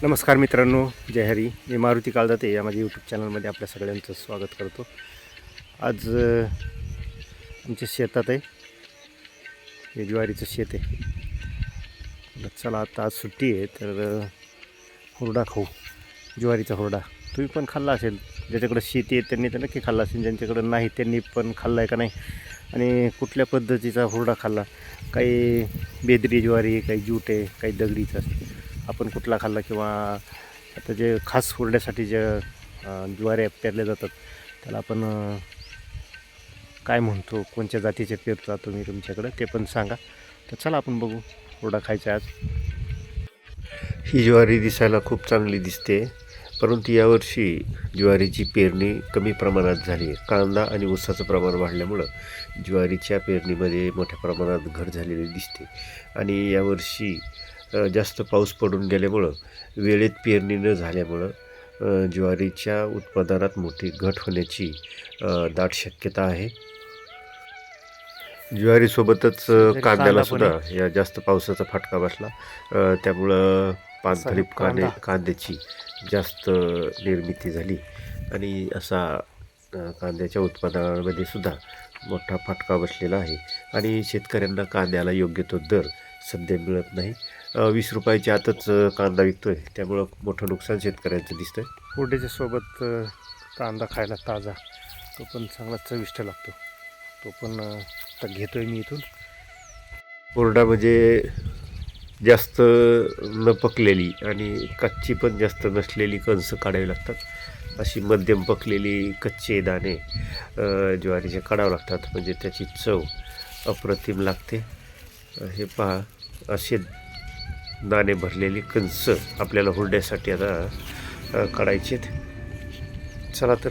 नमस्कार मित्रांनो, जय हरी. मी मारुती काळदाते या माझ्या यूट्यूब चॅनलमध्ये आपल्या सगळ्यांचं स्वागत करतो. आज आमच्या शेतात आहे, हे ज्वारीचं शेत आहे. चला आता आज सुट्टी आहे तर हुरडा खाऊ, ज्वारीचा हुरडा. तुम्ही पण खाल्ला असेल, ज्याच्याकडे शेती आहे त्यांनी तर नक्की खाल्ला असेल, ज्यांच्याकडं नाही त्यांनी पण खाल्ला आहे का नाही, आणि कुठल्या पद्धतीचा हुरडा खाल्ला. काही बेदरी ज्वारी, काही जूट आहे, काही दगडीचं असते. आपण कुठला खाल्ला, किंवा आता जे खास हुरड्यासाठी ज्या ज्वाऱ्या पेरल्या जातात त्याला आपण काय म्हणतो, कोणत्या जातीचे पेरता तुम्ही तुमच्याकडं ते पण सांगा. तर चला आपण बघू हुरडा खायचा आज. ही ज्वारी दिसायला खूप चांगली दिसते, परंतु यावर्षी ज्वारीची पेरणी कमी प्रमाणात झाली आहे. कांदा आणि ऊसाचं प्रमाण वाढल्यामुळं ज्वारीच्या पेरणीमध्ये मोठ्या प्रमाणात घट झालेली दिसते. आणि यावर्षी जास्त पाऊस पडून गेल्यामुळं, वेळेत पेरणी न झाल्यामुळं ज्वारीच्या उत्पादनात मोठी घट होण्याची दाट शक्यता आहे. ज्वारीसोबतच कांद्याला सुद्धा या जास्त पावसाचा फटका बसला, त्यामुळं पानखरीप कांद्याची जास्त निर्मिती झाली आणि असा कांद्याच्या उत्पादनामध्ये सुद्धा मोठा फटका बसलेला आहे. आणि शेतकऱ्यांना कांद्याला योग्य तो दर सध्या मिळत नाही. 20 रुपयाच्या आतच कांदा विकतो आहे, त्यामुळं मोठं नुकसान शेतकऱ्यांचं दिसतं आहे. हुरड्याच्या सोबत कांदा खायला ताजा, तो पण चांगला चविष्ट लागतो. तो पण आता घेतो आहे मी इथून. हुरडा म्हणजे जास्त न पकलेली आणि कच्ची पण जास्त नसलेली कणसं काढावी लागतात. अशी मध्यम पकलेली कच्चे दाणे ज्वारीचे काढावे लागतात, म्हणजे त्याची चव अप्रतिम लागते. हे पहा, असे दाणे भरलेली कणस आपल्याला हुरड्यासाठी आता काढायचे आहेत. चला तर.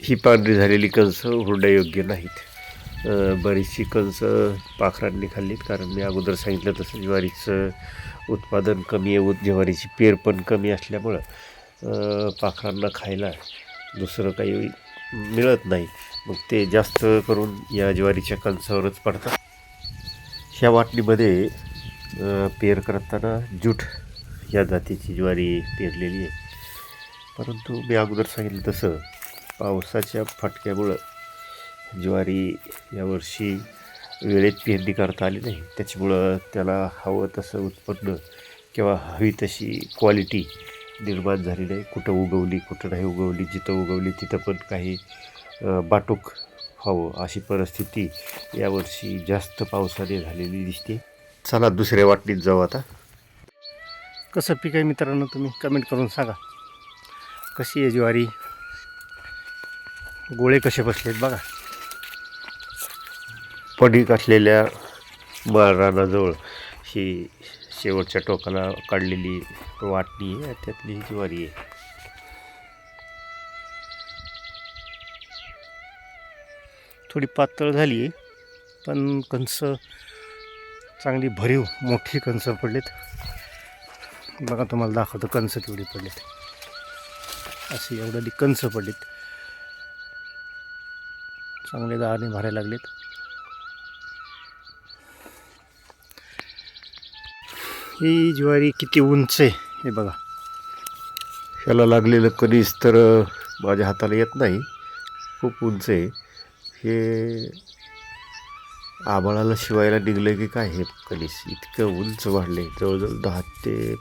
ही पांढरी झालेली कणस हुरड्यायोग्य नाहीत. बरीचशी कणस पाखरांनी खाल्लीत, कारण मी अगोदर सांगितलं तसं ज्वारीचं उत्पादन कमी आहे, ज्वारीची पेर पण कमी असल्यामुळं पाखरांना खायला दुसरं काही मिळत नाही. मग ते जास्त करून या ज्वारीच्या कणसावरच पडतात. ह्या वाटणीमध्ये पेर करताना जूट या जातीची ज्वारी पेरलेली आहे, परंतु मी अगोदर सांगितलं तसं पावसाच्या फटक्यामुळं ज्वारी यावर्षी वेळेत पेरणी करता आली नाही. त्याच्यामुळं त्याला हवं तसं उत्पन्न किंवा हवी तशी क्वालिटी निर्माण झाली नाही. कुठं उगवली, कुठं नाही उगवली, जिथं उगवली तिथं पण काही बाटूक व्हावं अशी परिस्थिती यावर्षी जास्त पावसाने झालेली दिसते. चला दुसऱ्या वाटणीत जाऊ आता. कसं पीक आहे मित्रांनो, तुम्ही कमेंट करून सांगा. कशी आहे ज्वारी, गोळे कसे बसलेत बघा. पडीक असलेल्या रानाजवळ ही शेवटच्या टोकाला काढलेली वाटणी आहे, त्यातली ही ज्वारी आहे. थोडी पातळ झाली आहे, पण कणस चांगली भरीव मोठी कणसं पडलेत बघा. तुम्हाला दाखवतो कणसं केवढी पडलेत. अशी एवढी कणसं पडलीत, चांगले दाणे भरायला लागलेत. ही ज्वारी किती उंच आहे हे बघा. ह्याला लागलेलं कणीस तर माझ्या हाताला येत नाही, खूप उंच आहे. हे आभाळाला शिवायला निघलं की काय हे कणीस इतकं उंच वाढले, जवळजवळ 10 ते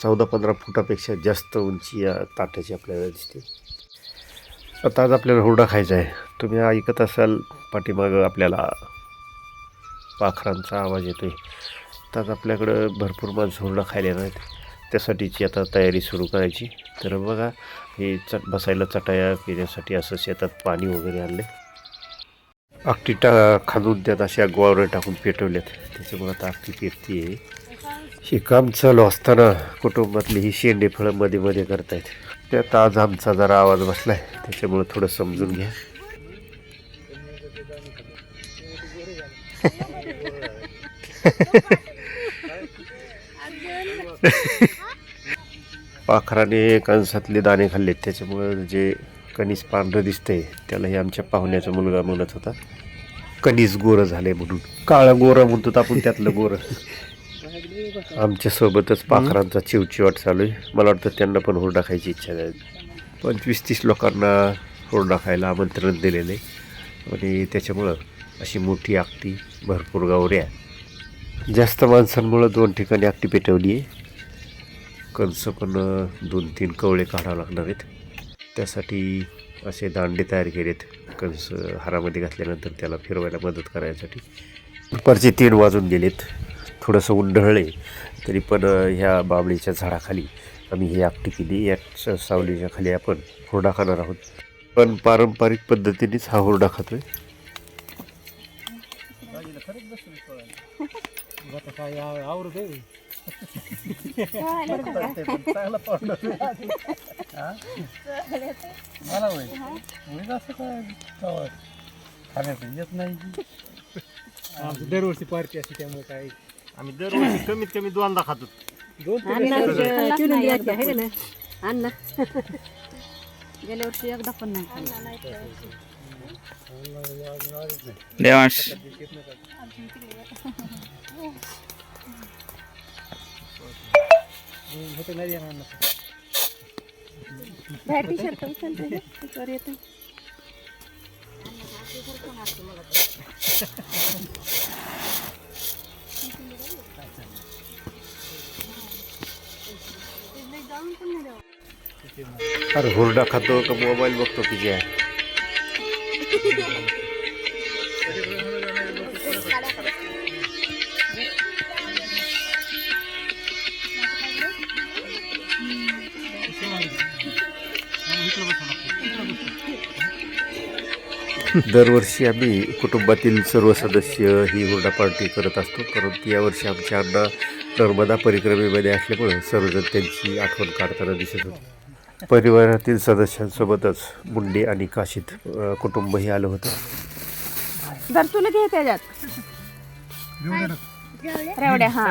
14-15 फुटापेक्षा जास्त उंची या ताटाची आपल्याला दिसते. आता आज आपल्याला हुरडा खायचा आहे. तुम्ही ऐकत असाल पाठीमागं आपल्याला पाखरांचा आवाज येतोय. तर आज आपल्याकडं भरपूर माणसं हुरडा खायला नाहीत, त्यासाठीची आता तयारी सुरू करायची. तर बघा, हे बसायला चटाया, पिण्यासाठी असं शेतात पाणी वगैरे आणले. आकटी खांदून त्यात अशा गोवावर टाकून पेटवल्यात, त्याच्यामुळे आता आकटी पेरती आहे. हे काम चालू असताना कुटुंबातली ही शेंडे फळं मध्ये मध्ये करतायत. त्यात आज आमचा जरा आवाज बसलाय, त्याच्यामुळे थोडं समजून घ्या. पाखराने कणसातले दाणे खाल्लेत, त्याच्यामुळं जे कणीस पांढरं दिसतंय त्याला हे आमच्या पाहुण्याचा मुलगा म्हणत होता कणीस गोरं झाले म्हणून. काळं गोरं म्हणतो आपण, त्यातलं गोरं. आमच्यासोबतच पाखरांचा चिवचिवाट चालू आहे. मला वाटतं त्यांना पण हुरडा खायची इच्छा झाली. 25-30 लोकांना हुरडा खायला आमंत्रण दिलेलं आहे आणि त्याच्यामुळं अशी मोठी आकटी, भरपूर गावऱ्या, जास्त माणसांमुळं 2 ठिकाणी आकटी पेटवली आहे. कंस पण 2-3 कवळे काढावं लागणार आहेत. त्यासाठी असे दांडे तयार केलेत कंस हारामध्ये घातल्यानंतर त्याला फिरवायला मदत करायसाठी. दुपारचे 3 वाजून गेलेत. थोडंसं उंडळले तरी पण ह्या बाबळीच्या झाडाखाली आम्ही ही आकटी केली. या सावलीच्या खाली आपण हुरडा खाणार आहोत. पण पारंपरिक पद्धतीनेच हा हुरडा खातोय. दरवर्षी पार्टी असते त्यामुळे काय आम्ही दरवर्षी कमीत कमी 2दा खातो. गेल्या वर्षी एकदा पण नाही अरे हुरडा खातो का मोबाईल बघतो की जे आहे. दरवर्षी आम्ही कुटुंबातील सर्व सदस्य ही हुरडा पार्टी करत असतो, परंतु यावर्षी आमच्या अण्णा नर्मदा परिक्रमेमध्ये असल्यामुळे सर्वजण त्यांची आठवण काढताना दिसत होते. परिवारातील सदस्यांसोबतच मुंडे आणि काशीद कुटुंबही आलं होतं. जर तुला घे त्याच्यात रेवड्या. हा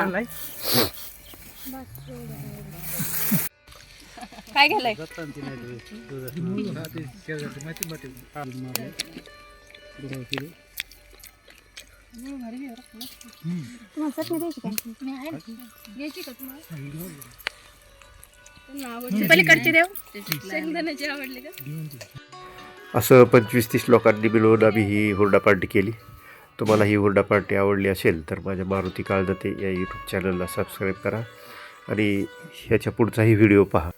काय घ्यायलाय? पलीकडचे देव शेंगदाण्याची आवडली का? असं 25-30 लोकांनी मिळून आम्ही ही हुरडा पार्टी केली. तुम्हाला ही हुरडा पार्टी आवडली असेल तर माझ्या मारुती काळदते या यूट्यूब चॅनलला सबस्क्राईब करा आणि ह्याच्या पुढचाही व्हिडिओ पहा.